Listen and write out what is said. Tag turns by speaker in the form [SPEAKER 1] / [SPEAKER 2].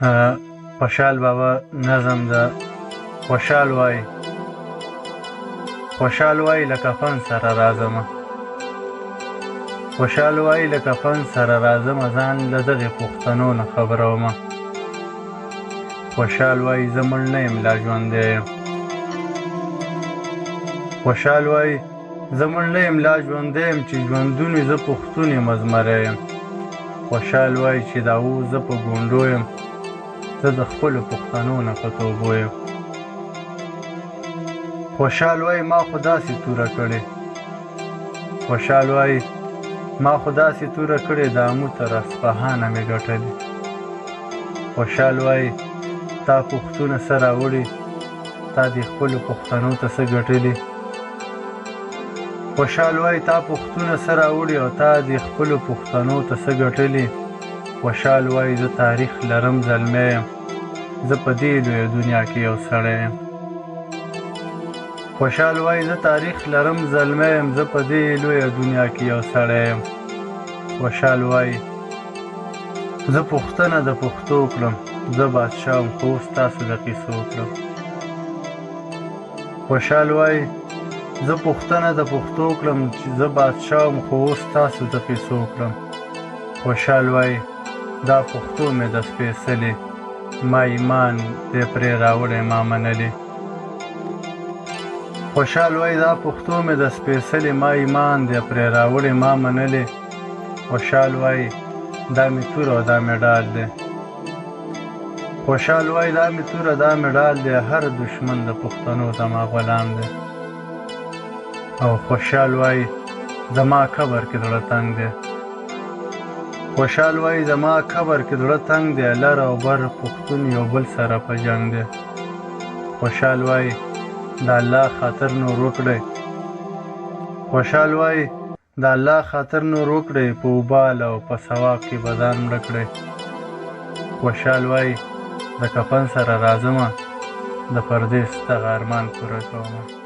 [SPEAKER 1] خوشحال بابا نظم ده. خوشحال وای خوشحال وای له کفن سره راځمه، خوشحال وای له کفن سره راځمه، ځان له دغې پوښتنو نه خبرومه. خوشحال وای زه مړ نه یم لا ژوندی یم، خوشحال وای زه مړ نه یم لا ژوندی یم، چې ژوندون یې زه پښتون یم زمری یم. خوشحال وای چې دا اوس زه په ګونډو یم، زه د خپلو پښتنو نه په توبو یم. خوشحال وای ما خو داسې توره کړې، خوشحال وای ما خو داسې توره کړې، د آمو تر اصفهانه مې ګټلې. خوشحال وای تا پښتونه څه راوړي، تا دې خپلو پښتنو ته څه ګټلي. خوشحال وای تا پښتونه څه راوړي او تا دې خپلو پښتنو ته څه ګټلي. خوشحال وای زه تاریخ لرم زلمی یم، زه په دې لویه دنیا کې یو سړی یم. خوشحال وای زه تاریخ لرم زلمی یم، زه په دې لویه دنیا کې یو سړی یم. خوشحال وای زه پوښتنه د پښتو کړم، زه بادشاه یم خو اوس تاسو د قیسو کړم. خوشحال وای زه پوښتنه د پښتو کړم، چې زه بادشاه یم خو اوس تاسو د قیسو کړم. خوشحال وای دا پښتو مې د سپېڅلې، ما ایمان دې پرې راوړی ما منلې. خوشحال وای دا پښتو مې د سپېڅلې، ما ایمان دې پرې راوړی ما منلې. خوشحال وای دا مې توره او دا مې ډال دی، خوشحال وای دا مې توره دا مې ډال دی، هر دشمن د پښتنو زما غلام دی. او خوشحال وای زما قبر کې زړه تنګ دی، خوشحال وای زما قبر کې زړه تنګ دی، لر او بر پښتون یو بل سره په جنګ دی. خوشحال وای د الله خاطر نور وکړئ، خوشحال وای د الله خاطر نور وکړئ، په وبال او په ثواب کې به ځان مړه کړئ. خوشحال وای د کفن سره راځمه، د پردیس دغه ارمان پوره کومه.